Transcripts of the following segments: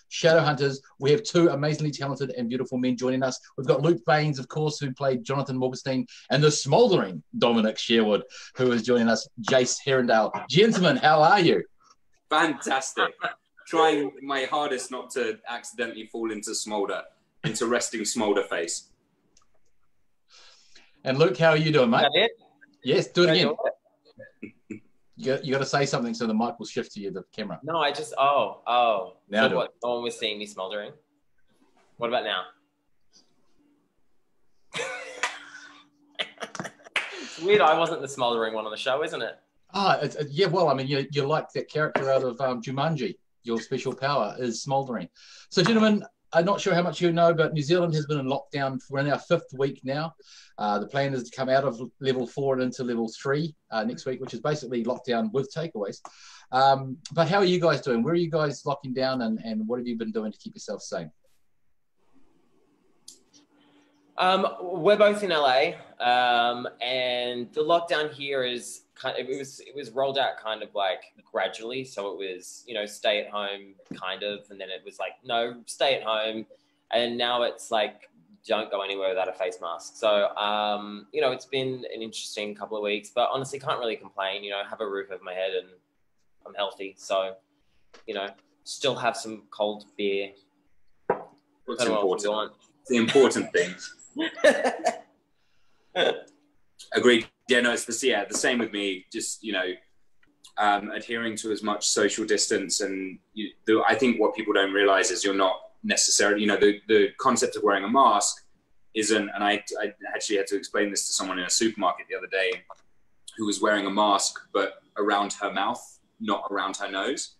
Shadow Hunters. We have two amazingly talented and beautiful men joining us. We've got Luke Baines, of course, who played Jonathan Morgenstein, and the smouldering Dominic Sherwood, who is joining us, Jace Herondale. Gentlemen, how are you? Fantastic. Trying my hardest not to accidentally fall into resting smoulder face. And Luke, how are you doing, mate? Is that it? Yes, do it again. You got to say something so the mic will shift to you, the camera. No, I just, oh. Now so what, no one was seeing me smoldering? What about now? It's weird I wasn't the smoldering one on the show, isn't it? Yeah, well, I mean, you're like that character out of Jumanji. Your special power is smouldering. So, gentlemen, I'm not sure how much you know, but New Zealand has been in lockdown for our 5th week now. The plan is to come out of level 4 and into level 3 next week, which is basically lockdown with takeaways. But how are you guys doing? Where are you guys locking down, and what have you been doing to keep yourself sane? We're both in LA, and the lockdown here is it was rolled out kind of like gradually. So it was, stay at home kind of, and then it was like, no, stay at home. And now it's like, don't go anywhere without a face mask. So, it's been an interesting couple of weeks, but honestly can't really complain, have a roof over my head and I'm healthy. So, still have some cold beer. What's important? The important things. Agreed. Yeah, no, it's the same with me. Just, adhering to as much social distance. And I think what people don't realize is you're not necessarily, the concept of wearing a mask isn't, and I actually had to explain this to someone in a supermarket the other day who was wearing a mask, but around her mouth, not around her nose.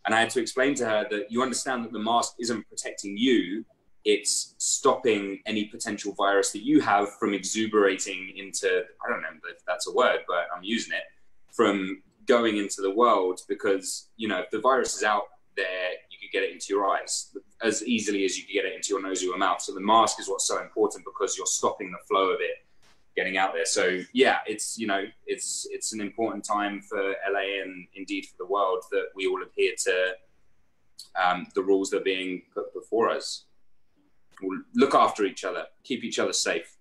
And I had to explain to her that you understand that the mask isn't protecting you. It's stopping any potential virus that you have from exuberating into, I don't know if that's a word, but I'm using it, from going into the world, because, if the virus is out there, you could get it into your eyes as easily as you could get it into your nose or your mouth. So the mask is what's so important, because you're stopping the flow of it getting out there. So yeah, it's, it's an important time for LA and indeed for the world that we all adhere to the rules that are being put before us. We'll look after each other, keep each other safe.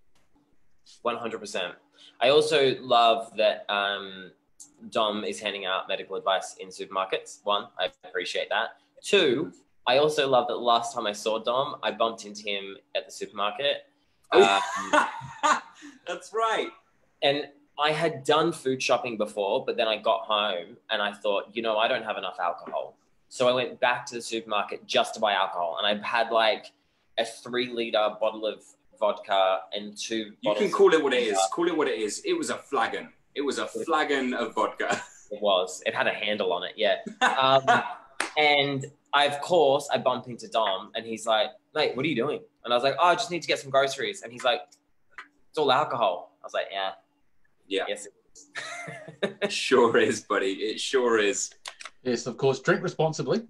100%. I also love that Dom is handing out medical advice in supermarkets. 1, I appreciate that. 2, I also love that last time I saw Dom, I bumped into him at the supermarket. That's right. And I had done food shopping before, but then I got home and I thought, I don't have enough alcohol. So I went back to the supermarket just to buy alcohol. And I had like a 3-liter bottle of vodka and 2 bottles. You can call it what it is. Call it what it is. It was a flagon. It was a flagon of vodka. It was. It had a handle on it, yeah. And of course, I bumped into Dom and he's like, mate, what are you doing? And I was like, I just need to get some groceries. And he's like, it's all alcohol. I was like, yeah. Yes, it is. It sure is, buddy. It sure is. Yes, of course. Drink responsibly.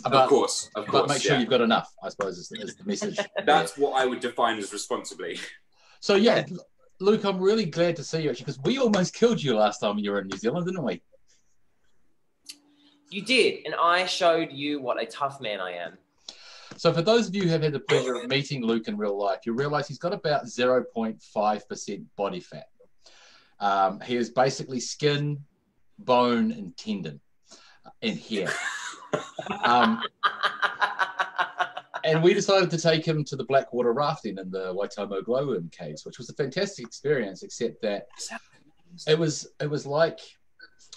Of course. But make sure you've got enough, I suppose, is the message. That's what I would define as responsibly. So, yeah, Luke, I'm really glad to see you, actually, because we almost killed you last time you were in New Zealand, didn't we? You did, and I showed you what a tough man I am. So for those of you who have had the pleasure of meeting Luke in real life, you realise he's got about 0.5% body fat. He is basically skin, bone, and tendon and hair. And we decided to take him to the Blackwater rafting in the Waitomo glowworm caves, which was a fantastic experience, except that it was like,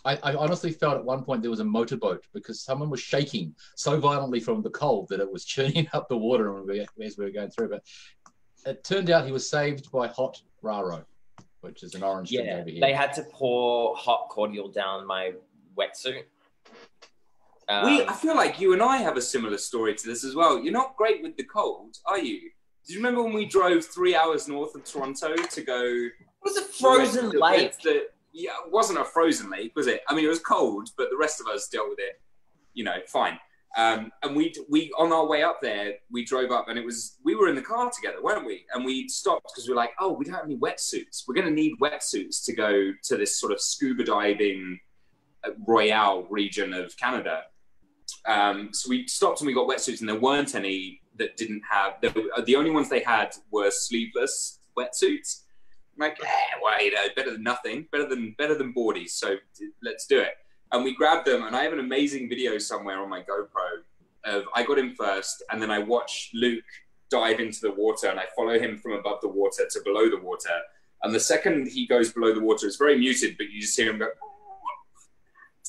I honestly felt at one point there was a motorboat, because someone was shaking so violently from the cold that it was churning up the water as we were going through. But it turned out he was saved by hot raro, which is an orange drink over here. They had to pour hot cordial down my wetsuit. I feel like you and I have a similar story to this as well. You're not great with the cold, are you? Do you remember when we drove 3 hours north of Toronto to go? It was a frozen lake. Yeah, it wasn't a frozen lake, was it? I mean, it was cold, but the rest of us dealt with it, fine. And we on our way up there, we drove up, and we were in the car together, weren't we? And we stopped because we were like, oh, we don't have any wetsuits. We're going to need wetsuits to go to this sort of scuba diving Royale region of Canada. So we stopped and we got wetsuits, and there weren't any that didn't have. The only ones they had were sleeveless wetsuits. I'm like, well, you know, better than nothing, better than boardies. So let's do it. And we grabbed them, and I have an amazing video somewhere on my GoPro of I got him first, and then I watched Luke dive into the water, and I follow him from above the water to below the water. And the second he goes below the water, it's very muted, but you just hear him go,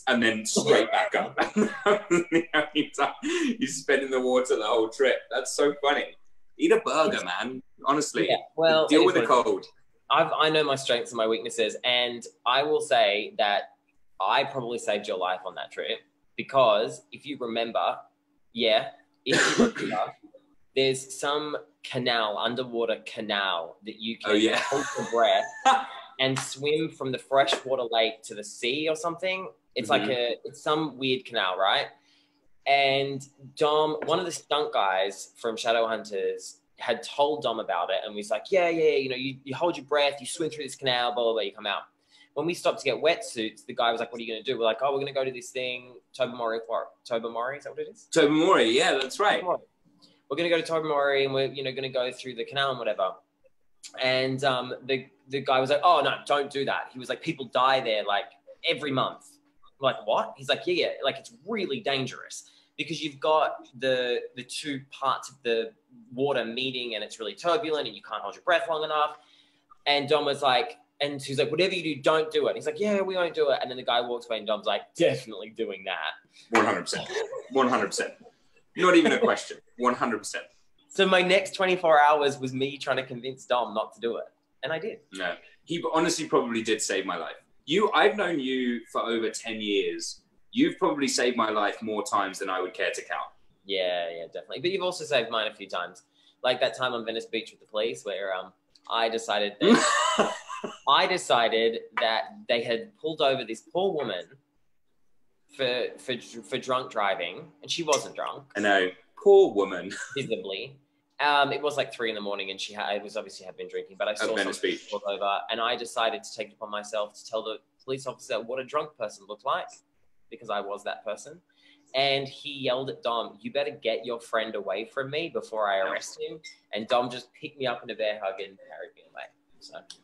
and then straight back up. The only time he's spent in the water the whole trip. That's so funny. Eat a burger, man. Honestly. Yeah, well, deal with the cold. I know my strengths and my weaknesses, and I will say that I probably saved your life on that trip, because if you remember, there's some canal, underwater canal, that you can hold your breath and swim from the freshwater lake to the sea or something. It's like it's some weird canal, right? And Dom, one of the stunt guys from Shadowhunters, had told Dom about it, and was like, yeah, you know, you hold your breath, you swim through this canal, blah, blah, blah, you come out. When we stopped to get wetsuits, the guy was like, what are you going to do? We're like, oh, we're going to go to this thing, Tobermory, is that what it is? Tobermory, yeah, that's right. We're going to go to Tobermory, and we're, you know, going to go through the canal and whatever. And the guy was like, oh, no, don't do that. He was like, people die there like every month. I'm like, what? He's like, yeah, like it's really dangerous, because you've got the two parts of the water meeting, and it's really turbulent, and you can't hold your breath long enough. And Dom was like, and he's like, whatever you do, don't do it. And he's like, yeah, we won't do it. And then the guy walks away, and Dom's like, definitely doing that. 100%. 100%. Not even a question. 100%. So my next 24 hours was me trying to convince Dom not to do it. And I did. No, he honestly probably did save my life. I've known you for over 10 years. You've probably saved my life more times than I would care to count. Yeah, definitely. But you've also saved mine a few times. Like that time on Venice Beach with the police, where I decided that they had pulled over this poor woman for drunk driving, and she wasn't drunk. I know, poor woman. Visibly. It was like 3 a.m, and it was obviously had been drinking, but I saw something pulled over, and I decided to take it upon myself to tell the police officer what a drunk person looked like, because I was that person. And he yelled at Dom, you better get your friend away from me before I arrest him. And Dom just picked me up in a bear hug and carried me away.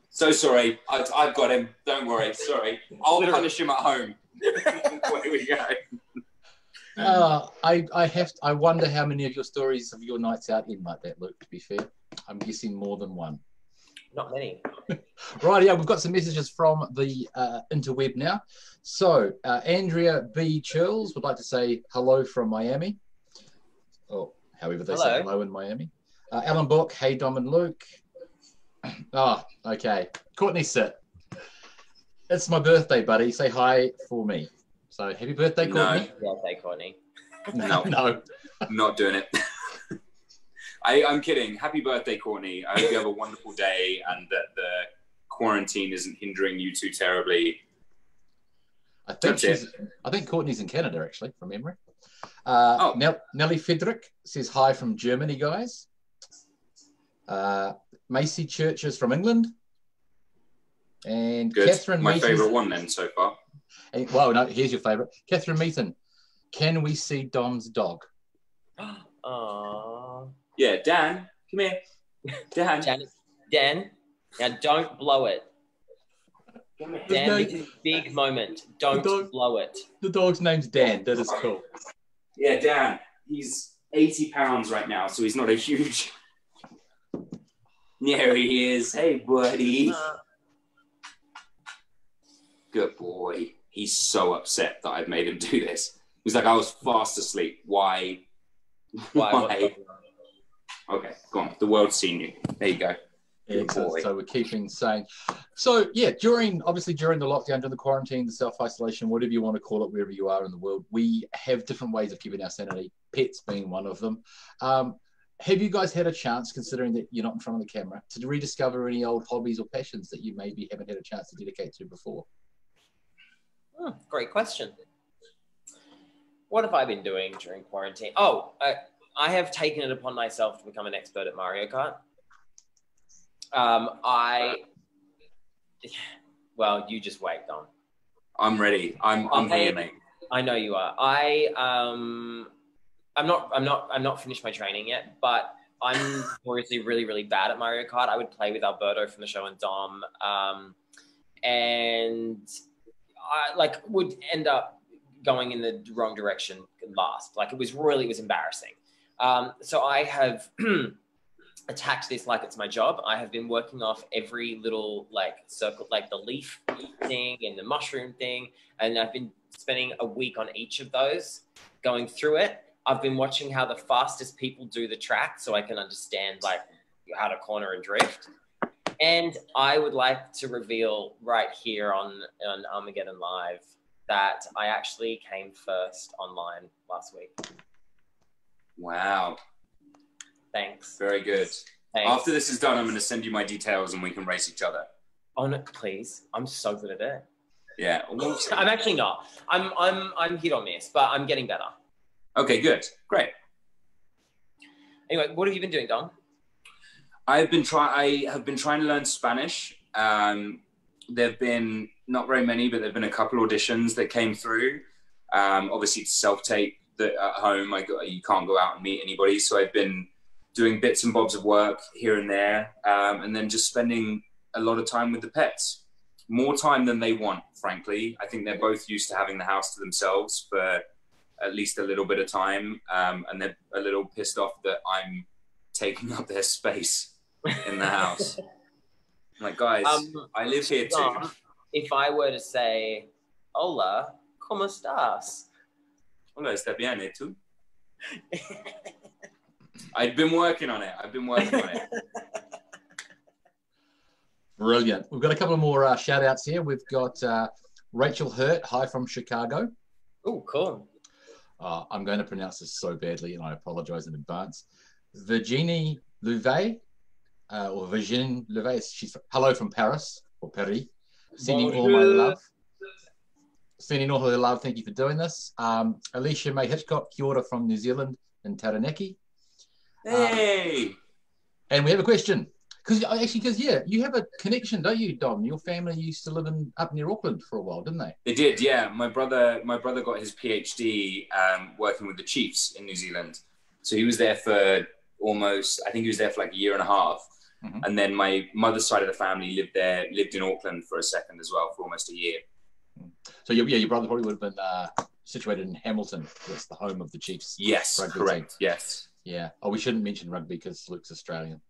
So sorry. I've got him. Don't worry. Sorry. I'll punish him at home. Away we go. I wonder how many of your stories of your nights out end like that, Luke, to be fair. I'm guessing more than one. Not many. Right, yeah, we've got some messages from the interweb now. So, Andrea B. Chills would like to say hello from Miami. Or however they say hello in Miami. Alan Book, hey Dom and Luke. Oh, okay. Courtney, sit. It's my birthday, buddy. Say hi for me. So, happy birthday, Courtney. No. Birthday, Courtney. No. Not doing it. I'm kidding. Happy birthday, Courtney. I hope you have a wonderful day, and that the quarantine isn't hindering you too terribly. I think Courtney's in Canada, actually, from memory. Nelly Frederick says hi from Germany, guys. Macy Church is from England. And good. Catherine My Meaton, favourite one then so far. Well, no, here's your favourite. Catherine Meaton, can we see Dom's dog? Aww. Yeah, Dan, come here. Dan, now don't blow it. Dan, this is a big moment. Don't blow it. The dog's name's Dan. That is cool. Yeah, Dan. He's 80 pounds right now, so he's not a huge... There he is. Hey, buddy. Good boy. He's so upset that I've made him do this. He's like, I was fast asleep. Why? Okay, go on. The world's seen you. There you go. Yeah, so we're keeping sane. So yeah, during the lockdown, during the quarantine, the self-isolation, whatever you want to call it, wherever you are in the world, we have different ways of keeping our sanity, pets being one of them. Have you guys had a chance, considering that you're not in front of the camera, to rediscover any old hobbies or passions that you maybe haven't had a chance to dedicate to before? Great question. What have I been doing during quarantine? I have taken it upon myself to become an expert at Mario Kart. Well, you just wait, Dom. I'm ready. I'm here, mate. I know you are. I I'm not finished my training yet, but I'm notoriously really, really bad at Mario Kart. I would play with Alberto from the show and Dom, and I like would end up going in the wrong direction last. Like it was embarrassing. So I have attacked this like it's my job. I have been working off every little like circle, like the leaf thing and the mushroom thing, and I've been spending a week on each of those, going through it. I've been watching how the fastest people do the track so I can understand like how to corner and drift. And I would like to reveal right here on Armageddon Live that I actually came first online last week. Wow. Thanks. Very good. Thanks. After this is done, I'm going to send you my details and we can race each other. Oh no, please. I'm so good at it. Yeah. I'm actually not. I'm hit or miss, but I'm getting better. Okay, good. Great. Anyway, what have you been doing, Dom? I have been trying to learn Spanish. There've been not very many, but there've been a couple auditions that came through. Obviously, it's self-tape that at home. You can't go out and meet anybody, so I've been doing bits and bobs of work here and there, and then just spending a lot of time with the pets. More time than they want, frankly. I think they're both used to having the house to themselves for at least a little bit of time, and they're a little pissed off that I'm taking up their space in the house. I'm like, guys, I live here too. If I were to say, hola, ¿cómo estás? Hola, ¿está bien, ¿y tú? I've been working on it. Brilliant. We've got a couple of more shout outs here. We've got Rachel Hurt, hi from Chicago. Oh, cool. I'm going to pronounce this so badly and I apologize in advance. Virginie Louvet, or Virginie Louvet, she's hello from Paris, or Paris. Sending all my love. Sending all her love. Thank you for doing this. Alicia May Hitchcock, kia ora from New Zealand in Taranaki. Hey! And we have a question. Because yeah, you have a connection, don't you, Dom? Your family used to live up near Auckland for a while, didn't they? They did, yeah. My brother got his PhD working with the Chiefs in New Zealand. So he was there for I think he was there for like a year and a half. Mm-hmm. And then my mother's side of the family lived in Auckland for a second as well, for almost a year. So your brother probably would have been situated in Hamilton, that's the home of the Chiefs. Yes, correct, team. Yes. Yeah. Oh, we shouldn't mention rugby because Luke's Australian.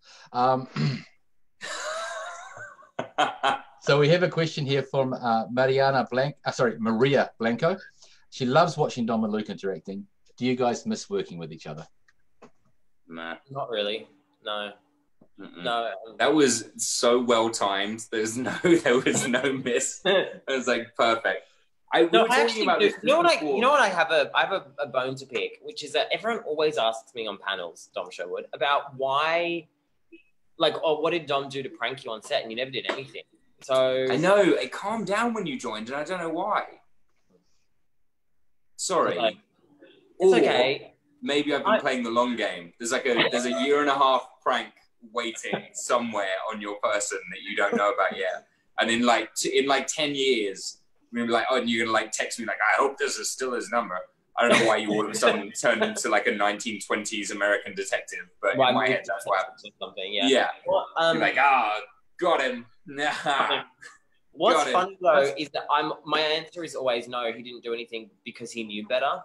So we have a question here from Maria Blanco. She loves watching Dom and Luke interacting. Do you guys miss working with each other? Nah. Not really. No. Mm-mm. No. That was so well timed. There was no miss. It was like perfect. You know what I have a bone to pick, which is that everyone always asks me on panels, Dom Sherwood, about why, like, what did Dom do to prank you on set, and you never did anything. So I know it calmed down when you joined, and I don't know why. Sorry. It's okay. Maybe I've been playing the long game. There's a year and a half prank waiting somewhere on your person that you don't know about yet, and in 10 years. We're like, oh, and you're gonna like text me like, I hope this is still his number. I don't know why you all of a sudden turned into like a 1920s American detective, but in my head that's what happened. Something, yeah. Yeah. Well, you're like, got him. Nah. What's funny though is that my answer is always no. He didn't do anything because he knew better.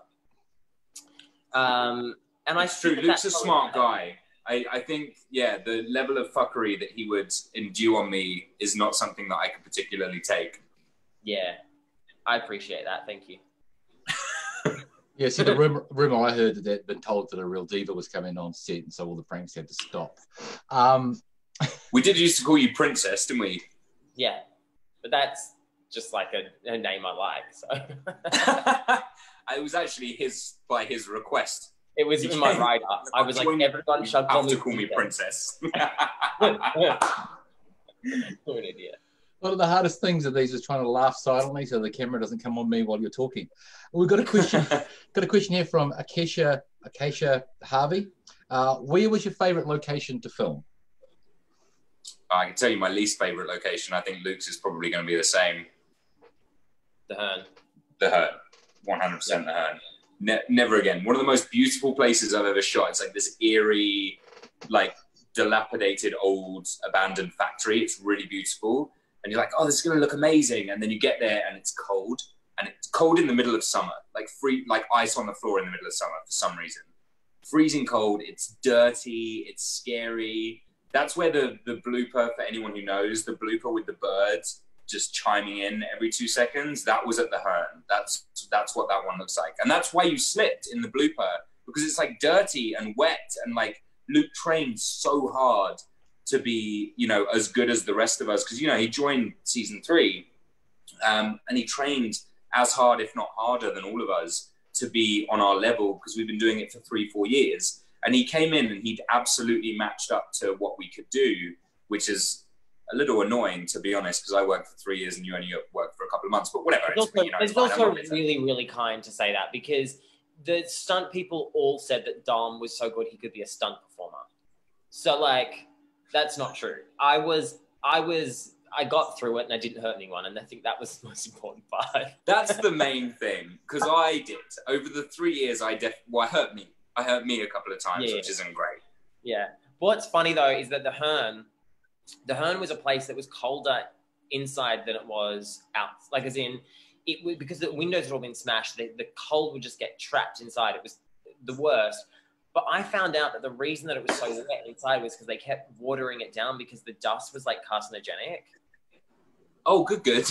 And it's true. Luke's a smart guy. I think, yeah, the level of fuckery that he would endue on me is not something that I could particularly take. Yeah. I appreciate that. Thank you. Yeah, see, the rumor I heard that they'd been told that a real diva was coming on set, and so all the pranks had to stop. We did used to call you Princess, didn't we? Yeah, but that's just like a name I like. So it was actually by his request. It was in my write up. I was like, everyone should call me Princess. What an idiot. One of the hardest things of these is trying to laugh silently so the camera doesn't come on me while you're talking. We've got a question. Got a question here from Acacia Harvey. Where was your favourite location to film? I can tell you my least favourite location. I think Luke's is probably going to be the same. The Hern. The Hern. 100% the Hern. Never again. One of the most beautiful places I've ever shot. It's like this eerie, like dilapidated old abandoned factory. It's really beautiful. And you're like, oh, this is going to look amazing. And then you get there and it's cold. And it's cold in the middle of summer, like ice on the floor in the middle of summer for some reason. Freezing cold. It's dirty. It's scary. That's where the blooper, for anyone who knows, the blooper with the birds just chiming in every 2 seconds, that was at the Hearn. That's what that one looks like. And that's why you slipped in the blooper, because it's like dirty and wet, and like Luke trained so hard to be, you know, as good as the rest of us, because, you know, he joined season 3 and he trained as hard, if not harder than all of us, to be on our level, because we've been doing it for 3-4 years. And he came in and he'd absolutely matched up to what we could do, which is a little annoying, to be honest, because I worked for 3 years and you only worked for a couple of months, but whatever. It's also really, really kind to say that, because the stunt people all said that Dom was so good he could be a stunt performer. So, like, that's not true. I got through it and I didn't hurt anyone, and I think that was the most important part. That's the main thing, because I did. Over the 3 years, I hurt me. I hurt me a couple of times, which isn't great. Yeah. What's funny, though, is that the Hearn was a place that was colder inside than it was out. Like, as in, because the windows had all been smashed, the cold would just get trapped inside. It was the worst. But I found out that the reason that it was so wet inside was because they kept watering it down, because the dust was, like, carcinogenic. Oh, good.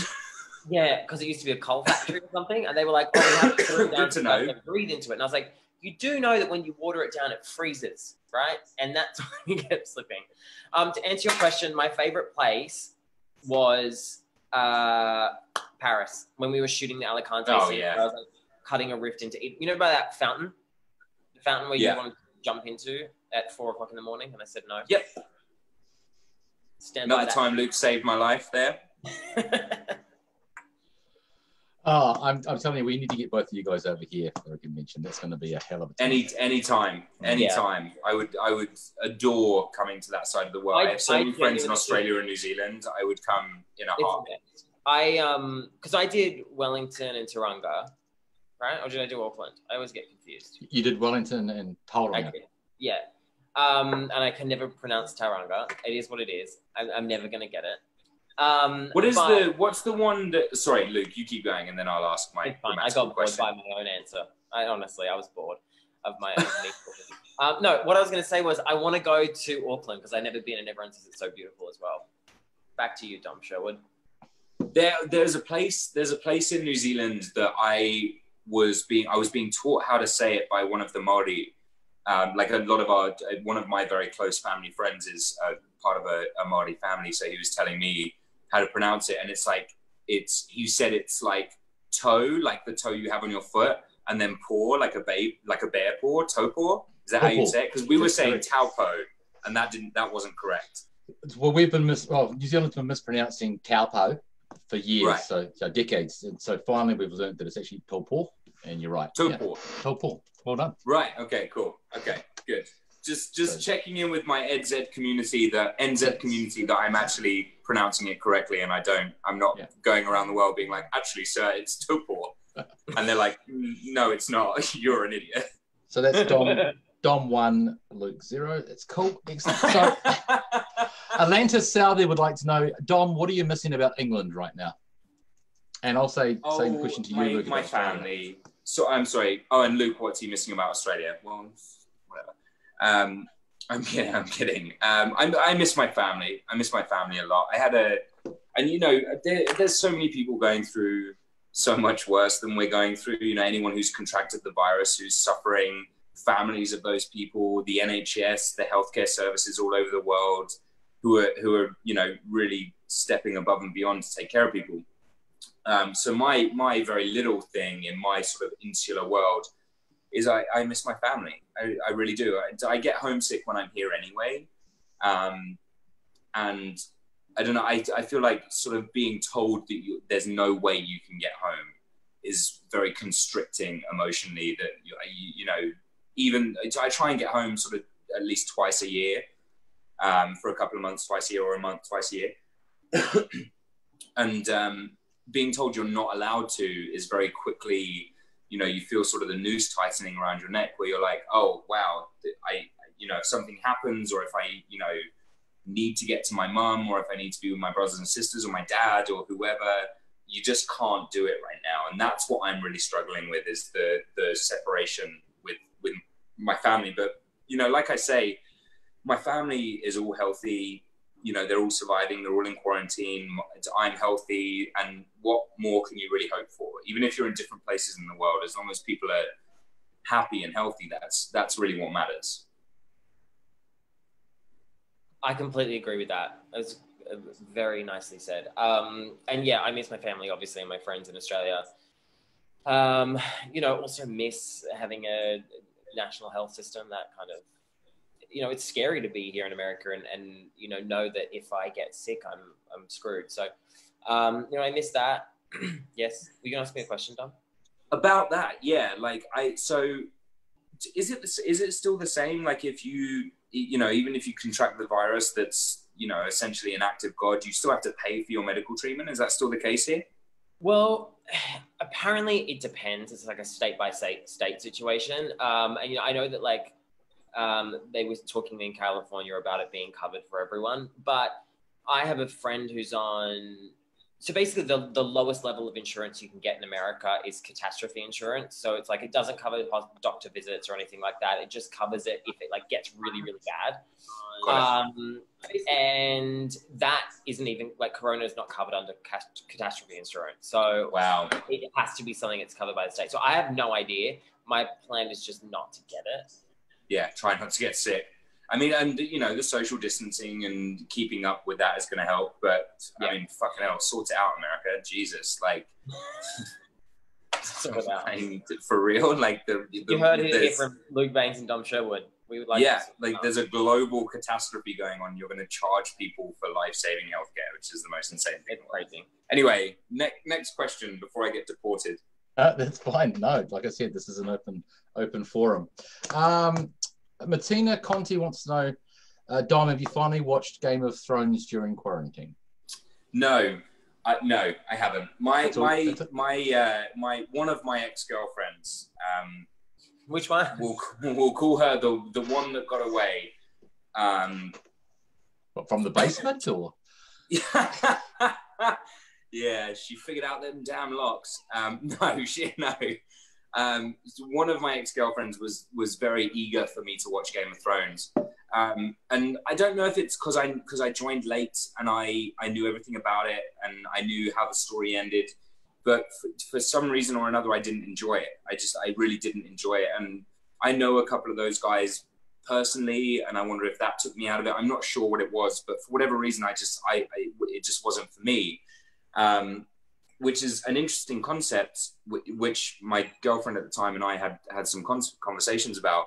Yeah, because it used to be a coal factory or something. And they were like, oh, we have to put it down to know. Breathe into it. And I was like, you do know that when you water it down, it freezes, right? And that's when you get slipping. To answer your question, my favorite place was Paris, when we were shooting the Alicante scene. Yeah. I was like cutting a rift into it. You know, by that fountain? The fountain where you wanted to jump into at 4 o'clock in the morning? And I said no. Yep. Stand by Another time Luke saved my life there. Oh, I'm telling you, we need to get both of you guys over here for a convention. That's going to be a hell of a time. Anytime. Yeah. I would adore coming to that side of the world. I have so many friends in Australia and New Zealand. I would come in a heartbeat. Because I did Wellington and Tauranga, right? Or did I do Auckland? I always get confused. You did Wellington and Tauranga. I did, yeah. And I can never pronounce Tauranga. It is what it is. I'm never going to get it. What's the one that, sorry, Luke, you keep going and then I'll ask my I got bored by my own answer. I was bored of my own. No, what I was going to say was I want to go to Auckland because I've never been and everyone says it's so beautiful as well. Back to you, Dom Sherwood. There's a place in New Zealand that I was being taught how to say it by one of the Māori. Like a lot of one of my very close family friends is part of a Māori family, so he was telling me how to pronounce it, and you said it's like toe, like the toe you have on your foot, and then paw, like a bear paw, toe paw. Is that how you say it? Because we were saying taupo, and that wasn't correct. Well, New Zealand's been mispronouncing taupo for years, right. so decades, and so finally we've learned that it's actually taupo, and you're right. Taupo. Taupo. Well done. Right. Okay. Cool. Okay. Good. Just checking in with my NZ community that I'm actually pronouncing it correctly, and I'm not going around the world being like, actually, sir, it's Tupor. And they're like, no, it's not. You're an idiot. So that's Dom 1, Luke 0. It's cool. Excellent. So Atlantis Southey would like to know, Dom, what are you missing about England right now? And I'll say same question to you, Luke. My family. So I'm sorry. Oh, and Luke, what's he missing about Australia? Well, whatever. I'm kidding. I miss my family. I miss my family a lot. And you know, there's so many people going through so much worse than we're going through. You know, anyone who's contracted the virus, who's suffering, families of those people, the NHS, the healthcare services all over the world, who are you know really stepping above and beyond to take care of people. So my very little thing in my sort of insular world is I miss my family. I really do. I get homesick when I'm here anyway. And I don't know, I feel like sort of being told that there's no way you can get home is very constricting emotionally, that, you know, even I try and get home sort of at least twice a year, for a couple of months, twice a year, or a month, twice a year. And being told you're not allowed to is very quickly you know, you feel sort of the noose tightening around your neck where you're like, oh, wow, you know, if something happens, or if I, you know, need to get to my mum, or if I need to be with my brothers and sisters or my dad or whoever, you just can't do it right now. And that's what I'm really struggling with, is the separation with my family. But, you know, like I say, my family is all healthy. You know, they're all surviving. They're all in quarantine. I'm healthy. And what more can you really hope for? Even if you're in different places in the world, as long as people are happy and healthy, that's really what matters. I completely agree with that. It was very nicely said. And yeah, I miss my family, obviously, and my friends in Australia. You know, also miss having a national health system that kind of, you know, it's scary to be here in America and you know that if I get sick, I'm screwed. So, you know, I miss that. Yes. Were you going to ask me a question, Dom? About that, yeah. Like, so is it still the same? Like, if you know, even if you contract the virus that's, you know, essentially an act of God, you still have to pay for your medical treatment. Is that still the case here? Well, apparently it depends. It's like a state by state situation. And, you know, I know that like, they was talking in California about it being covered for everyone, but I have a friend who's on, so basically the lowest level of insurance you can get in America is catastrophe insurance. So it's like, it doesn't cover doctor visits or anything like that. It just covers it if it like gets really, really bad. And that isn't even like, Corona is not covered under catastrophe insurance. So wow, it has to be something that's covered by the state. So I have no idea. My plan is just not to get it. Yeah, try not to get sick. I mean, and, you know, the social distancing and keeping up with that is going to help. But, yeah. I mean, fucking hell, sort it out, America. Jesus, like, I mean, for real? Like, you heard it here from Luke Baines and Dom Sherwood. We would like there's a global catastrophe going on. You're going to charge people for life-saving healthcare, which is the most insane thing. It's crazy. Anyway, next question before I get deported. That's fine. No, like I said, this is an open forum. Martina Conti wants to know, Dom, have you finally watched Game of Thrones during quarantine? No, I haven't. My one of my ex-girlfriends. Which one? We'll call her the one that got away. What, from the basement or? Yeah, she figured out them damn locks. One of my ex-girlfriends was very eager for me to watch Game of Thrones. And I don't know if it's because I joined late and I knew everything about it and I knew how the story ended. But for some reason or another, I didn't enjoy it. I really didn't enjoy it. And I know a couple of those guys personally, and I wonder if that took me out of it. I'm not sure what it was, but for whatever reason, it just wasn't for me. Which is an interesting concept, which my girlfriend at the time and I had some conversations about.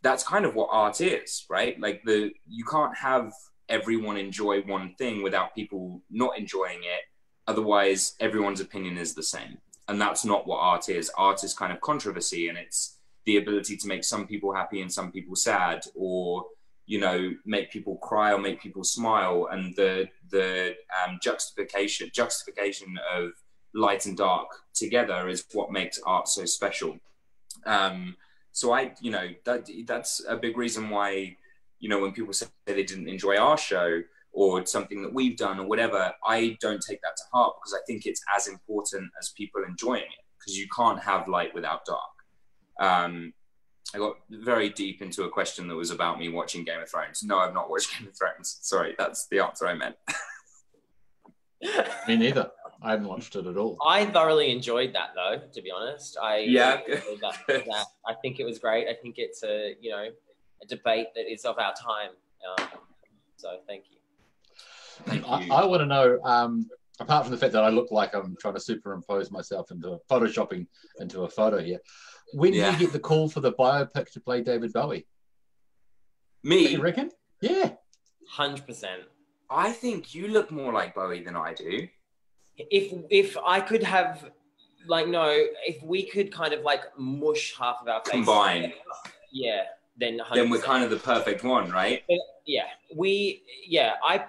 That's kind of what art is, right? Like you can't have everyone enjoy one thing without people not enjoying it. Otherwise, everyone's opinion is the same. And that's not what art is. Art is kind of controversy, and it's the ability to make some people happy and some people sad, or, you know, make people cry or make people smile. And the juxtaposition of light and dark together is what makes art so special. So you know, that's a big reason why, you know, when people say they didn't enjoy our show or something that we've done or whatever, I don't take that to heart, because I think it's as important as people enjoying it, because you can't have light without dark. I got very deep into a question that was about me watching Game of Thrones. No, I've not watched Game of Thrones. Sorry, that's the answer I meant. Me neither. I haven't watched it at all. I thoroughly enjoyed that, though, to be honest. I think it was great. I think it's a debate that is of our time. So thank you. I want to know, apart from the fact that I look like I'm trying to superimpose myself into photoshopping into a photo here, when did you get the call for the biopic to play David Bowie? Me? You reckon? Yeah. 100%. I think you look more like Bowie than I do. If I could have, if we could kind of like mush half of our faces combine, then 100%. Then we're kind of the perfect one, right? I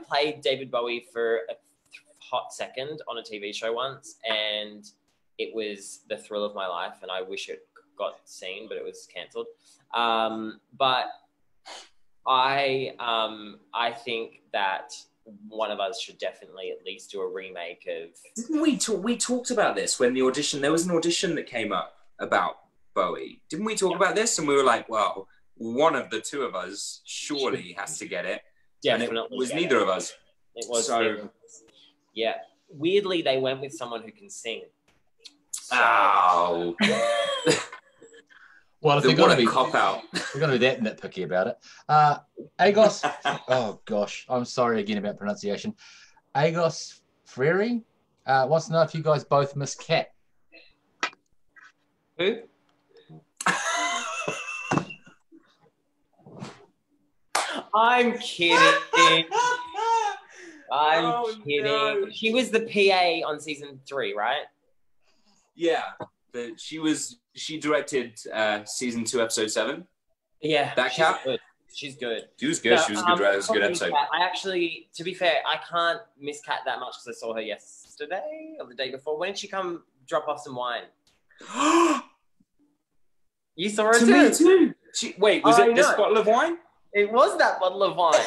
played David Bowie for a hot second on a TV show once, and it was the thrill of my life, and I wish it got seen, but it was cancelled. But I think that one of us should definitely at least do a remake of. Didn't we talked about this when the audition? There was an audition that came up about Bowie. Didn't we talk about this? And we were like, well, one of the two of us surely has to get it. Definitely, and it was neither of us. It was. So, yeah. Weirdly, they went with someone who can sing. So. Oh. Well, if they're going to be cop out, we're going to be that nitpicky about it. Agos. Oh gosh, I'm sorry again about pronunciation. Agos Freire wants to know if you guys both miss Cat. Who? I'm kidding. I'm kidding. No. She was the PA on season 3, right? Yeah, but she directed season 2, episode 7. Yeah, that Cat. Good. She's good. She was good. No, she was a good director. It was a good episode. Kat, I actually, to be fair, I can't miss Kat that much because I saw her yesterday or the day before. When did she come drop off some wine? You saw her Me too. Wait, was it this bottle of wine? It was that bottle of wine.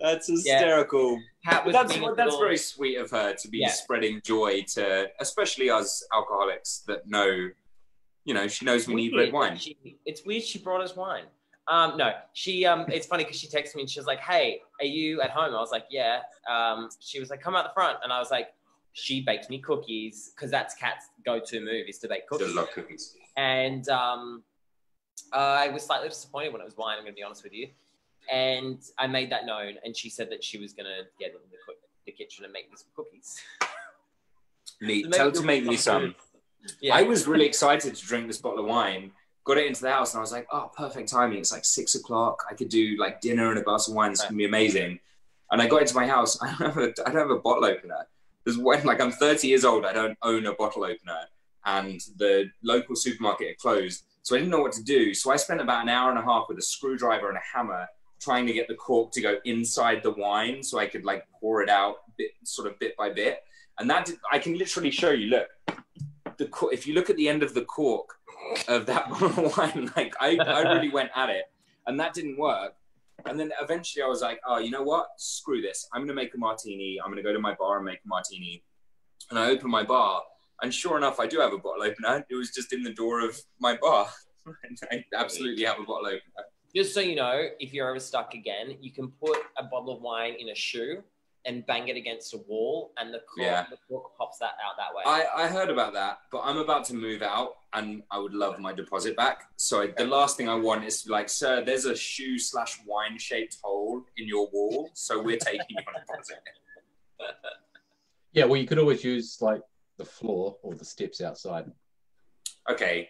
That's hysterical. Yeah. That's very sweet of her to be spreading joy to, especially us alcoholics that know, she knows we need red wine. It's weird she brought us wine. No, she, it's funny because she texted me and she was like, hey, are you at home? I was like, yeah. She was like, come out the front. And I was like, she baked me cookies because that's Kat's go-to move is to bake cookies. I love cookies. And I was slightly disappointed when it was wine, I'm going to be honest with you. And I made that known, and she said that she was going to get in the kitchen and make me some cookies. Neat. Tell her to make me some. Yeah. I was really excited to drink this bottle of wine, got it into the house, and I was like, oh, perfect timing. It's like 6 o'clock. I could do like dinner and a glass of wine. It's going to be amazing. And I got into my house. I don't have a bottle opener. I'm 30 years old. I don't own a bottle opener. And the local supermarket had closed. So I didn't know what to do. So I spent about an hour and a half with a screwdriver and a hammer trying to get the cork to go inside the wine so I could like pour it out bit by bit. And I can literally show you, look, if you look at the end of the cork of that bottle of wine, like I really went at it and that didn't work. And then eventually I was like, oh, you know what? Screw this. I'm going to make a martini. I'm going to go to my bar and make a martini. And I open my bar. And sure enough, I do have a bottle opener. It was just in the door of my bar. I absolutely have a bottle opener. Just so you know, if you're ever stuck again, you can put a bottle of wine in a shoe and bang it against a wall, and the cork pops that out that way. I heard about that, but I'm about to move out, and I would love my deposit back. So the last thing I want is to be like, sir, there's a shoe/wine-shaped hole in your wall, so we're taking your deposit. Yeah, well, you could always use like the floor or the steps outside. Okay,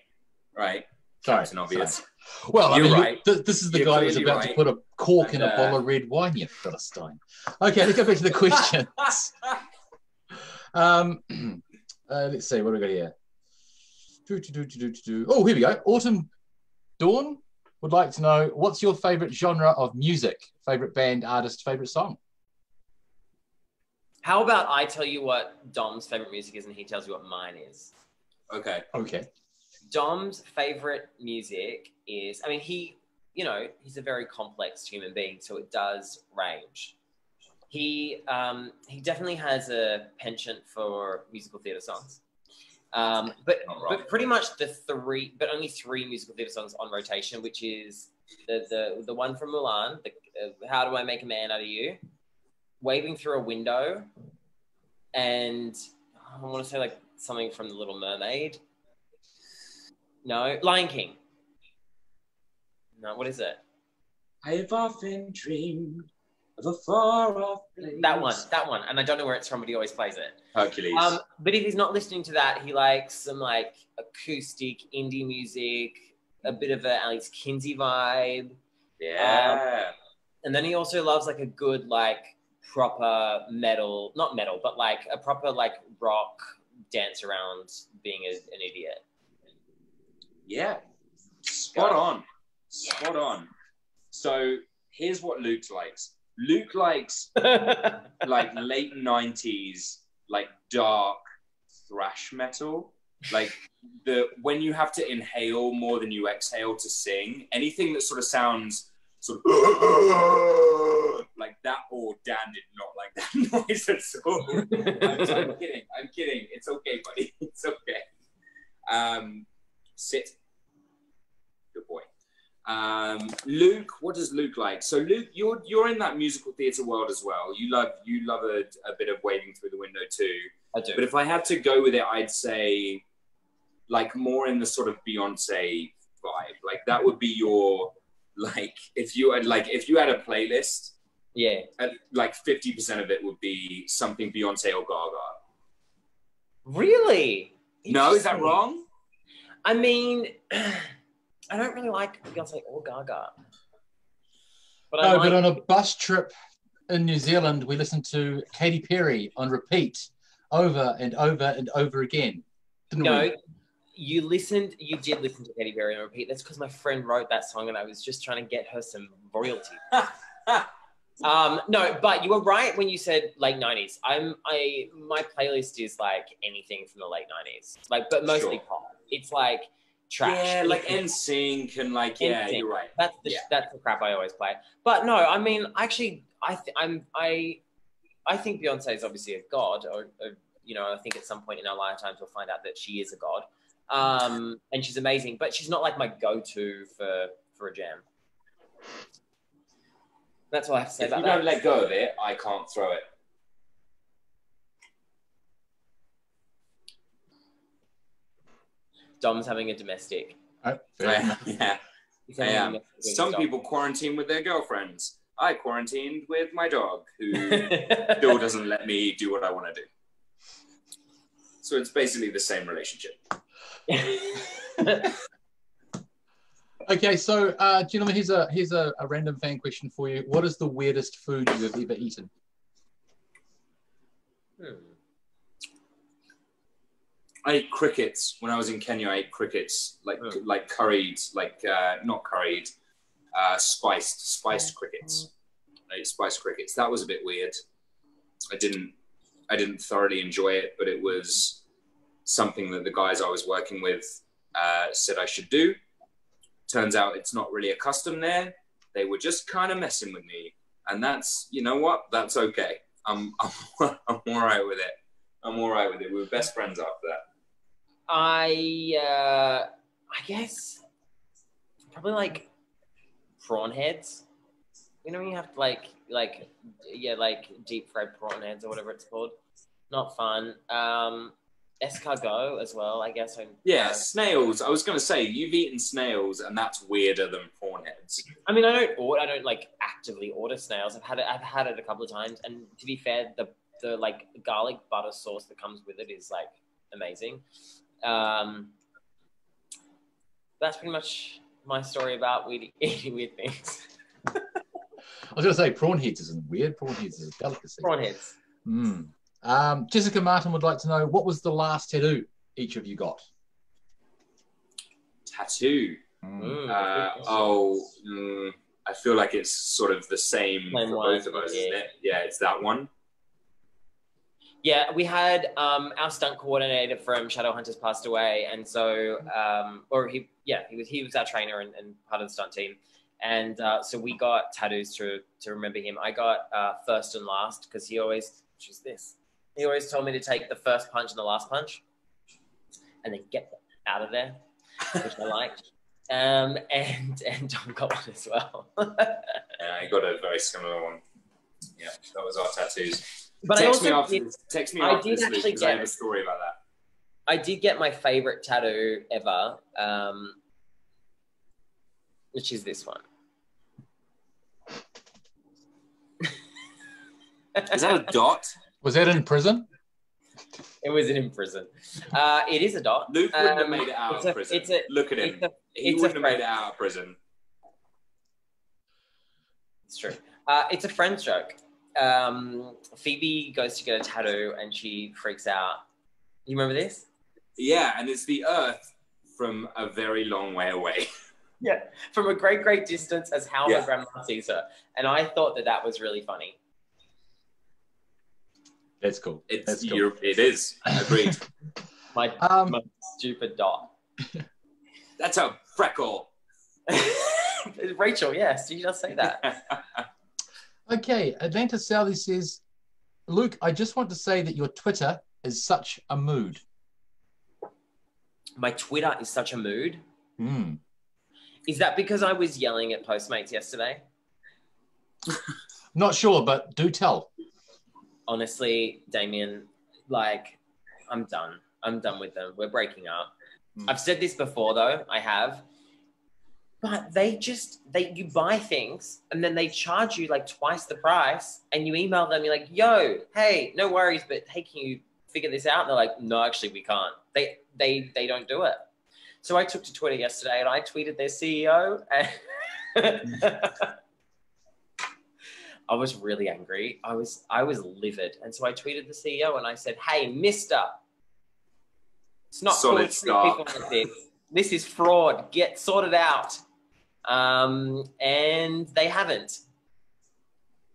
right. Sorry, it's obvious. Sorry. Well, you're right. This is the guy who's about to put a cork in a bottle of red wine, you Philistine. Okay, let's go back to the questions. Let's see, what do we got here? Oh, here we go. Autumn Dawn would like to know, what's your favourite genre of music? Favourite band, artist, favourite song? How about I tell you what Dom's favourite music is and he tells you what mine is? Okay. Dom's favorite music is, I mean, he's a very complex human being, so it does range. He definitely has a penchant for musical theatre songs. But pretty much only 3 musical theatre songs on rotation, which is the one from Mulan, How Do I Make a Man Out of You, Waving Through a Window, and I want to say like something from The Little Mermaid. No, Lion King. No, what is it? I've often dreamed of a far-off place. That one. And I don't know where it's from, but he always plays it. Hercules. But if he's not listening to that, he likes some like acoustic indie music, a bit of a Alex Kinsey vibe. Yeah. And then he also loves like a good like proper metal, not metal, but like a proper like rock dance around being an idiot. Yeah, spot on. So here's what Luke likes. Luke likes like late 90s, like dark thrash metal. Like when you have to inhale more than you exhale to sing, anything that sort of sounds sort of like that, or Dan did not like that noise at all. I'm kidding. It's okay, buddy. It's okay. Sit. Good boy. Luke, what does Luke like? So Luke, you're in that musical theatre world as well. You love a bit of waving through the window too. I do. But if I had to go with it, I'd say like more in the sort of Beyonce vibe. Like that would be your, like if you had a playlist, yeah, like 50% of it would be something Beyonce or Gaga. Really? No, is that wrong? I mean, I don't really like Beyonce or Gaga. But but on a bus trip in New Zealand, we listened to Katy Perry on repeat over and over and over again. Didn't we? You did listen to Katy Perry on repeat. That's because my friend wrote that song and I was just trying to get her some royalty. No, but you were right when you said late 90s. My playlist is like anything from the late 90s. Like, but mostly pop. It's like trash. Yeah, like NSYNC and like, yeah, NSYNC. you're right. That's the crap I always play. But no, I mean, actually, I think Beyonce is obviously a god, or you know, I think at some point in our lifetimes we'll find out that she is a god. And she's amazing, but she's not like my go-to for a jam. That's all I have to say about that. If you don't let go of it, I can't throw it. Dom's having a domestic. Yeah. Some people quarantine with their girlfriends. I quarantined with my dog, who still doesn't let me do what I want to do. So it's basically the same relationship. Okay, so gentlemen, here's a random fan question for you. What is the weirdest food you have ever eaten? I ate crickets when I was in Kenya. I ate crickets, like curried, not curried, spiced crickets. I ate spiced crickets. That was a bit weird. I didn't thoroughly enjoy it, but it was something that the guys I was working with said I should do. Turns out it's not really a custom there. They were just kind of messing with me, and that's, you know what? That's okay. I'm all right with it. I'm all right with it. We were best friends after that. I guess probably like prawn heads. You know, when you have to like deep fried prawn heads or whatever it's called. Not fun. Escargot as well, I guess. Snails. I was going to say, you've eaten snails, and that's weirder than prawn heads. I mean, I don't like actively order snails. I've had it a couple of times, and to be fair, the like garlic butter sauce that comes with it is like amazing. That's pretty much my story about eating weird things. I was going to say prawn heads isn't weird. Prawn heads is a delicacy. Prawn heads. Jessica Martin would like to know, what was the last tattoo each of you got? Tattoo? I feel like it's sort of the same for both of us, isn't it? Yeah, it's that one. Yeah, we had our stunt coordinator from Shadowhunters passed away, and so he was our trainer and part of the stunt team, and so we got tattoos to remember him. I got first and last because he always told me to take the first punch and the last punch, and then get out of there, which I liked. And Tom got one as well. Yeah, I got a very similar one. Yeah, that was our tattoos. But text me after this, because I have a story about that. I did get my favorite tattoo ever, which is this one. Is that a dot? Was that in prison? It was in prison. It is a dot. Luke wouldn't have made it out of prison. Look at him. He wouldn't have made it out of prison. It's true. It's a friend's joke. Phoebe goes to get a tattoo and she freaks out. You remember this? Yeah, and it's the Earth from a very long way away. Yeah, from a great, great distance as how her grandma sees her. And I thought that was really funny. That's cool. It is. Agreed. My stupid dot. That's a freckle. Rachel, yes. Did you just say that? Okay. Atlanta Sally says, Luke, I just want to say that your Twitter is such a mood. My Twitter is such a mood? Mm. Is that because I was yelling at Postmates yesterday? Not sure, but do tell. Honestly, Damien, like, I'm done. I'm done with them. We're breaking up. I've said this before, though. I have. But you buy things and then they charge you like twice the price and you email them, you're like, yo, hey, no worries, but hey, can you figure this out? And they're like, no, actually, we can't. They don't do it. So I took to Twitter yesterday and I tweeted their CEO and I was really angry. I was livid. And so I tweeted the CEO and I said, hey, mister, it's not cool to treat people like this. This is fraud. Get sorted out. And they haven't.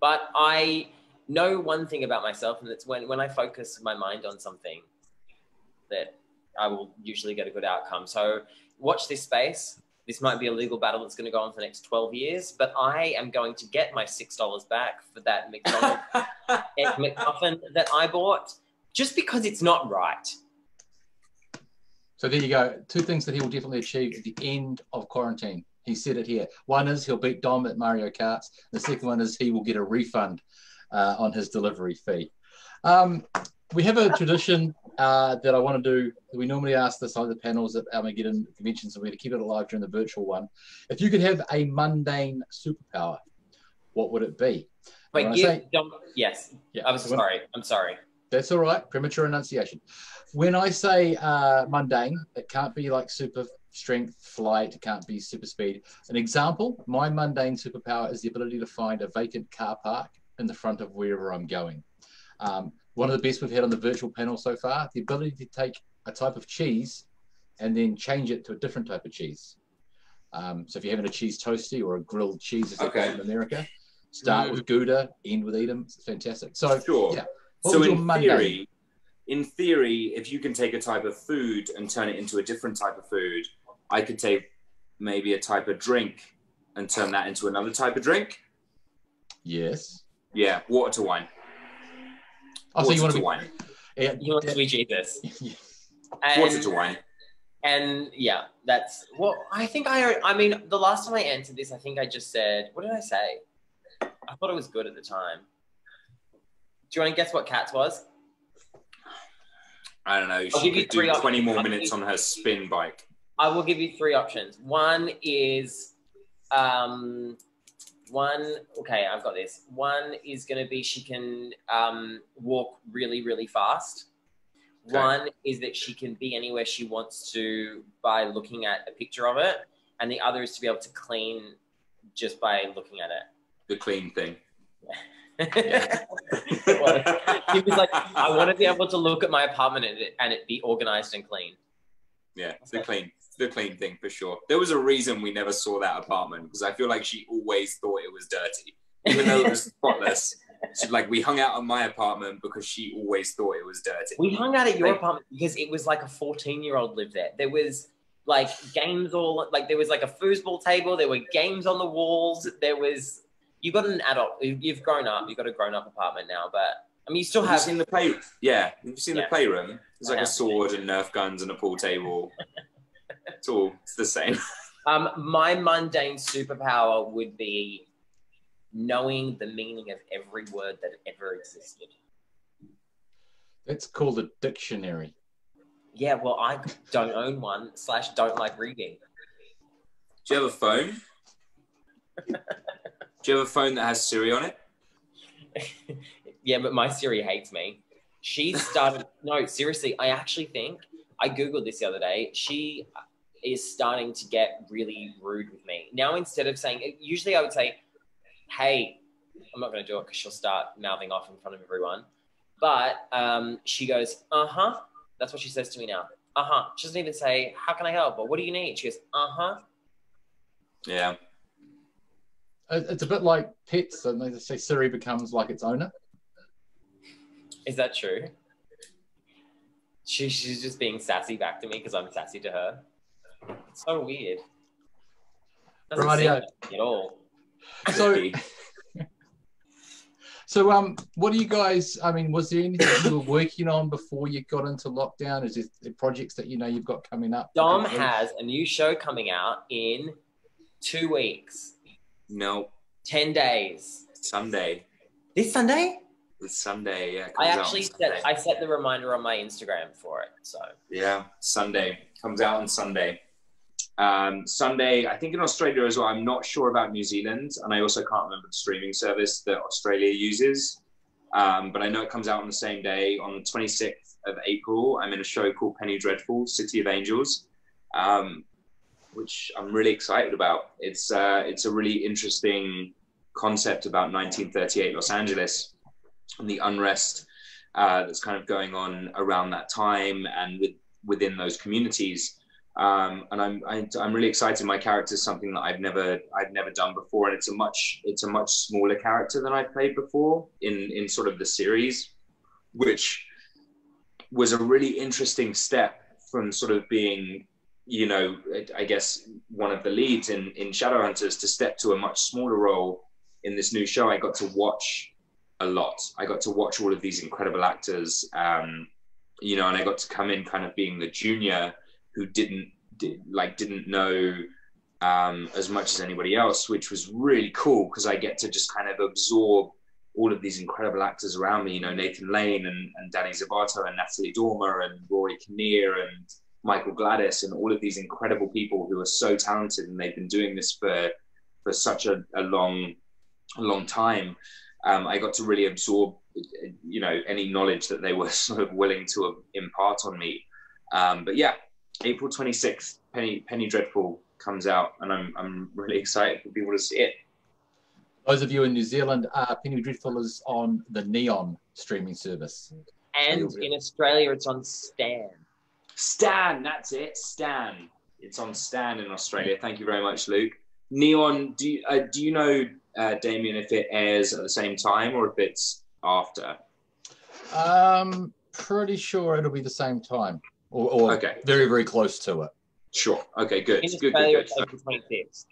But I know one thing about myself, and it's when I focus my mind on something that I will usually get a good outcome. So watch this space. This might be a legal battle that's going to go on for the next 12 years, but I am going to get my $6 back for that McDonald's egg McMuffin that I bought, just because it's not right. So there you go. Two things that he will definitely achieve at the end of quarantine. He said it here. One is he'll beat Dom at Mario Kart. The second one is he will get a refund on his delivery fee. We have a tradition that I want to do. We normally ask this on the panels at Armageddon conventions, and we're going to keep it alive during the virtual one. If you could have a mundane superpower, what would it be? Wait, yes. Yeah, I'm sorry. That's all right. Premature enunciation. When I say mundane, it can't be like super strength, flight. It can't be super speed. An example, my mundane superpower is the ability to find a vacant car park in the front of wherever I'm going. One of the best we've had on the virtual panel so far, the ability to take a type of cheese and then change it to a different type of cheese. So if you're having a cheese toasty or a grilled cheese, as they call it in America, start with Gouda, end with Edam. It's fantastic. So, yeah. So in theory, if you can take a type of food and turn it into a different type of food, I could take maybe a type of drink and turn that into another type of drink. Yes. Yeah, water to wine. Oh, so you want to wine? Yeah, you want to be Jesus. Water to wine. And yeah, that's what I think. I mean, the last time I answered this, I think I just said, what did I say? I thought it was good at the time. Do you want to guess what Kat's was? I don't know. She could do 20 more minutes on her spin bike. I will give you three options. One is, okay, I've got this. One is going to be she can walk really, really fast. Okay. One is that she can be anywhere she wants to by looking at a picture of it. And the other is to be able to clean just by looking at it. The clean thing. Yeah. He was like, I want to be able to look at my apartment and it be organized and clean. Yeah, the clean thing for sure. There was a reason we never saw that apartment, because I feel like she always thought it was dirty, even though it was spotless. So, like, we hung out at my apartment because she always thought it was dirty. We hung out at your apartment because it was like a 14-year-old lived there. There was like games there was like a foosball table. There were games on the walls. You got an adult. You've grown up. You've got a grown-up apartment now, but I mean, you still have. Have you seen the play? Yeah, have you seen the playroom? There's like a sword and Nerf guns and a pool table. It's the same. My mundane superpower would be knowing the meaning of every word that ever existed. That's called a dictionary. Yeah, well, I don't own one / don't like reading. Do you have a phone? Do you have a phone that has Siri on it? Yeah, but my Siri hates me. She started... No, seriously, I actually think... I Googled this the other day. She is starting to get really rude with me. Now, instead of saying... Usually I would say, hey, I'm not going to do it because she'll start mouthing off in front of everyone. But she goes, uh-huh. That's what she says to me now. Uh-huh. She doesn't even say, how can I help? Or what do you need? She goes, uh-huh. Yeah. It's a bit like pets, and they say Siri becomes like its owner. Is that true? She's just being sassy back to me because I'm sassy to her. It's so weird. Doesn't seem like it at all. So, what do you guys? I mean, was there anything you were working on before you got into lockdown? Is there projects that you've got coming up? Dom has a new show coming out in 2 weeks. No. 10 days. Sunday. This Sunday? This Sunday, yeah. I set the reminder on my Instagram for it. So yeah, Sunday comes out on Sunday. Sunday, I think in Australia as well. I'm not sure about New Zealand, and I also can't remember the streaming service that Australia uses. But I know it comes out on the same day, on the 26th of April. I'm in a show called Penny Dreadful, City of Angels, which I'm really excited about. It's a really interesting concept about 1938 Los Angeles and the unrest that's kind of going on around that time and within those communities. And I'm really excited. My character is something that I've never done before, and it's a much smaller character than I've played before in sort of the series, which was a really interesting step from sort of being, I guess one of the leads in Shadowhunters to step to a much smaller role in this new show. I got to watch a lot. I got to watch all of these incredible actors, and I got to come in kind of being the junior who didn't know as much as anybody else, which was really cool because I get to just kind of absorb all of these incredible actors around me, Nathan Lane and Danny Zavato and Natalie Dormer and Rory Kinnear and Michael Gladys and all of these incredible people who are so talented, and they've been doing this for such a long time. I got to really absorb, any knowledge that they were sort of willing to impart on me. But yeah, April 26th, Penny Dreadful comes out, and I'm really excited for people to see it. Those of you in New Zealand, Penny Dreadful is on the Neon streaming service. And in Australia, it's on Stan. Stan, that's it, Stan. It's on Stan in Australia. Thank you very much, Luke. Neon, do you know, Damien, if it airs at the same time or if it's after? Pretty sure it'll be the same time. Or okay. Very, very close to it. Sure. Okay, good. In Australia, it's April 26th.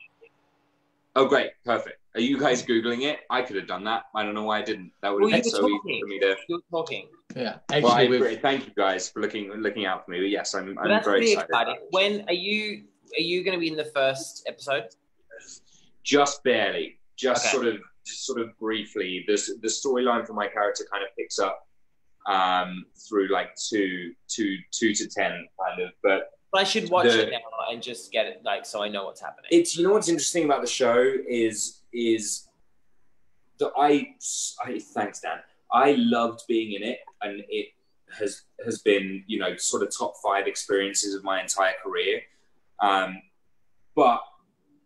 Oh, great. Perfect. Are you guys Googling it? I could have done that. I don't know why I didn't. That would have been so easy for me to... You were talking. Yeah. Actually, thank you guys for looking out for me. But yes, I'm very excited. When are you going to be in the first episode? Just barely. Just sort of briefly. The storyline for my character kind of picks up through like 2 to 10 kind of, but I should watch it now and just get it, like, so I know what's happening. It's, what's interesting about the show is that thanks, Dan. I loved being in it, and it has been, sort of top 5 experiences of my entire career. But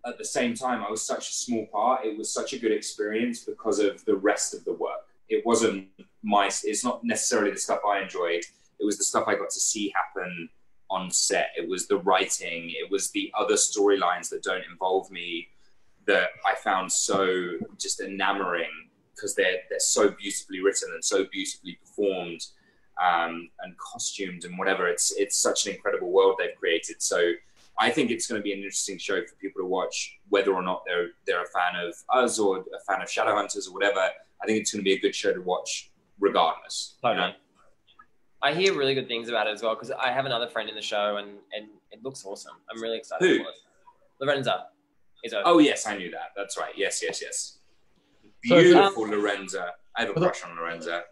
at the same time, I was such a small part. It was such a good experience because of the rest of the work. It's not necessarily the stuff I enjoyed. It was the stuff I got to see happen on set. It was the writing. It was the other storylines that don't involve me that I found so just enamoring because they're so beautifully written and so beautifully performed and costumed and whatever. It's such an incredible world they've created. So I think it's going to be an interesting show for people to watch, whether or not they're a fan of us or a fan of Shadowhunters or whatever. I think it's going to be a good show to watch regardless. Totally. I hear really good things about it as well because I have another friend in the show and it looks awesome. I'm really excited for it. Lorenza is over. Oh, yes, I knew that. That's right. Yes. Beautiful Lorenza. I have a crush on Lorenza.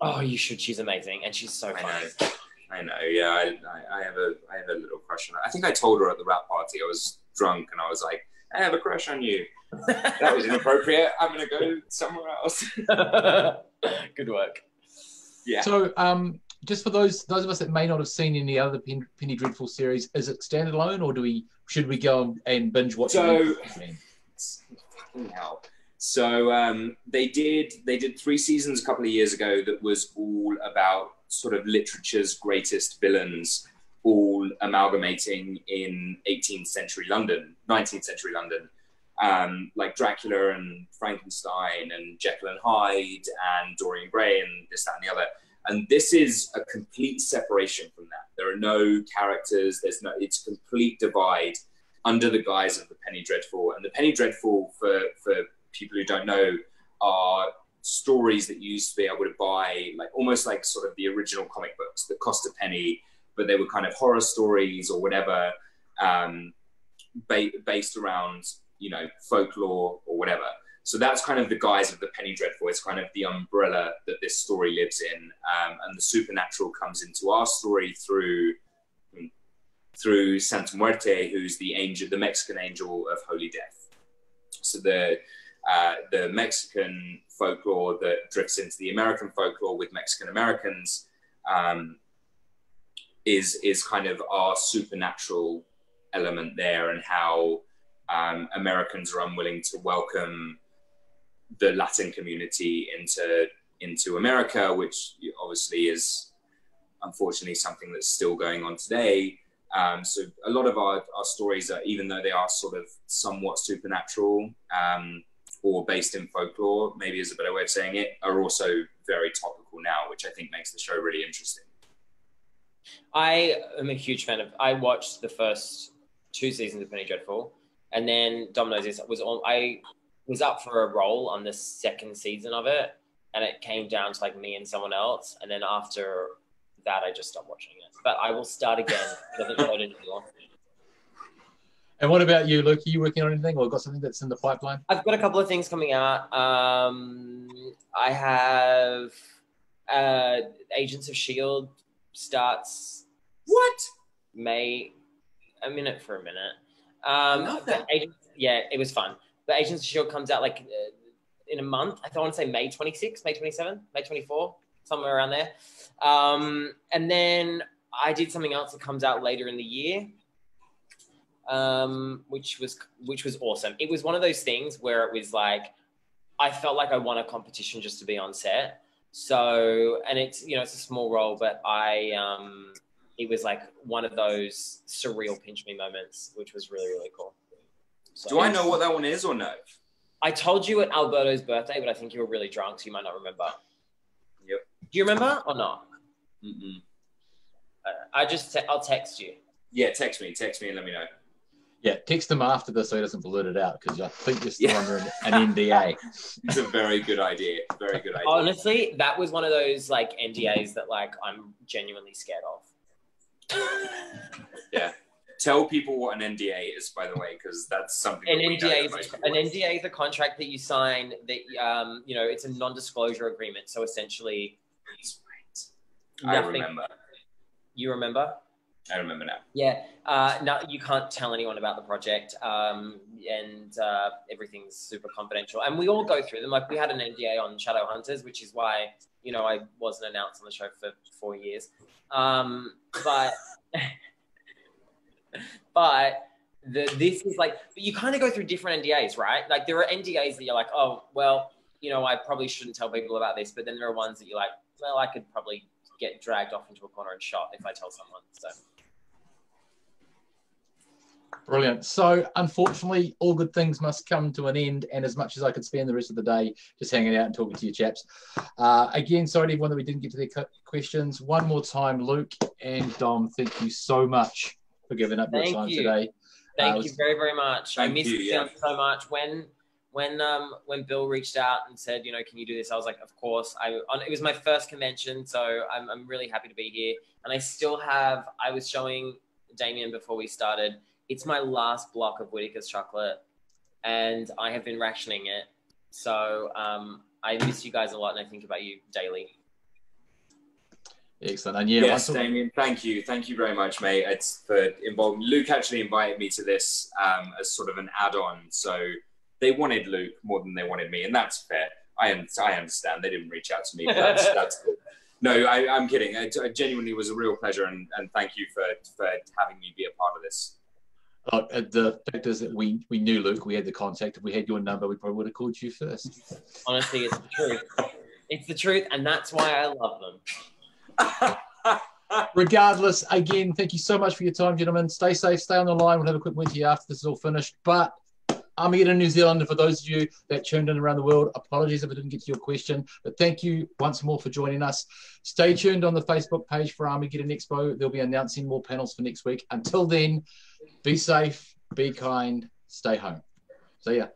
Oh, you should. She's amazing and she's so funny. I know. Yeah, I have a little crush on her. I think I told her at the rap party I was drunk and I was like, I have a crush on you. That was inappropriate. I'm going to go somewhere else. Good work. Yeah. So, just for those of us that may not have seen any other Penny Dreadful series, is it standalone or should we go and binge watch it? Fucking hell. So they did 3 seasons a couple of years ago that was all about sort of literature's greatest villains, all amalgamating in 19th century London. like Dracula and Frankenstein and Jekyll and Hyde and Dorian Gray and this, that, and the other. And this is a complete separation from that. There are no characters. It's a complete divide under the guise of the Penny Dreadful. And the Penny Dreadful, for people who don't know, are stories that you used to be able to buy, like almost like sort of the original comic books that cost a penny, but they were kind of horror stories or whatever, based around, you know, folklore or whatever. So that's kind of the guise of the Penny Dreadful. It's kind of the umbrella that this story lives in, and the supernatural comes into our story through Santa Muerte, who's the angel, the Mexican angel of Holy Death. So the Mexican folklore that drifts into the American folklore with Mexican Americans is kind of our supernatural element there, and how Americans are unwilling to welcome the Latin community into America, which obviously is unfortunately something that's still going on today. So a lot of our stories are, even though they are sort of somewhat supernatural or based in folklore, maybe is a better way of saying it, are also very topical now, which I think makes the show really interesting. I am a huge fan of, I watched the first 2 seasons of Penny Dreadful, and then Dom knows this, I was up for a role on the 2nd season of it, and it came down to like me and someone else, and then after that I just stopped watching it. But I will start again. It doesn't go anymore. And what about you, Luke? Are you working on anything, or got something that's in the pipeline? I've got a couple of things coming out. I have Agents of S.H.I.E.L.D. starts May. I'm in it for a minute. I love that. Yeah, it was fun. But Agents of S.H.I.E.L.D. comes out like in a month. I want to say May 26th, May 27th, May 24th, somewhere around there. And then I did something else that comes out later in the year, which was awesome. It was one of those things where it was like, I felt like I won a competition just to be on set. So, and it's, you know, it's a small role, but it was like one of those surreal pinch me moments, which was really, really cool. So, do I know what that one is or no? I told you at Alberto's birthday, but I think you were really drunk, so you might not remember. Yep. Do you remember or not? Mm-mm. I'll text you. Yeah, text me and let me know. Yeah, text him after this so he doesn't blurt it out, because I think you're still under an NDA. It's a very good idea. Very good idea. Honestly, that was one of those like NDAs that like I'm genuinely scared of. Yeah. Tell people what an NDA is, by the way, because that's something. An NDA is a contract that you sign that you know, it's a non-disclosure agreement. So essentially, I remember. You remember? I remember now. Yeah. No, you can't tell anyone about the project, and everything's super confidential. And we all go through them. Like we had an NDA on Shadowhunters, which is why, you know, I wasn't announced on the show for 4 years. But this is like, but you kind of go through different NDAs, right? Like there are NDAs that you're like, oh, well, you know, I probably shouldn't tell people about this. But then there are ones that you're like, well, I could probably get dragged off into a corner and shot if I tell someone. So. Brilliant. So unfortunately, all good things must come to an end. And as much as I could spend the rest of the day just hanging out and talking to you chaps. Again, sorry to everyone that we didn't get to their questions. One more time, Luke and Dom, thank you so much for giving up your time today. Thank you very, very much. I missed you so much. When Bill reached out and said, you know, can you do this? I was like, of course. It was my first convention, so I'm really happy to be here. And I still have, I was showing Damien before we started, it's my last block of Whittaker's chocolate, and I have been rationing it. So I miss you guys a lot, and I think about you daily. Excellent. And yeah, yes, Damien, thank you very much, mate. It's for involving. Luke actually invited me to this as sort of an add-on, so they wanted Luke more than they wanted me, and that's fair. I understand. They didn't reach out to me, but that's cool. No, I'm kidding. It genuinely was a real pleasure, and thank you for having me be a part of this. The fact is that we knew Luke. We had the contact. If we had your number, we probably would have called you first. Honestly, it's the truth. It's the truth, and that's why I love them. Regardless, again, thank you so much for your time, gentlemen. Stay safe, stay on the line. We'll have a quick word to you after this is all finished. But Armageddon New Zealand. And for those of you that tuned in around the world, apologies if I didn't get to your question, but thank you once more for joining us. Stay tuned on the Facebook page for Armageddon Expo. They'll be announcing more panels for next week. Until then, be safe, be kind, stay home. See ya.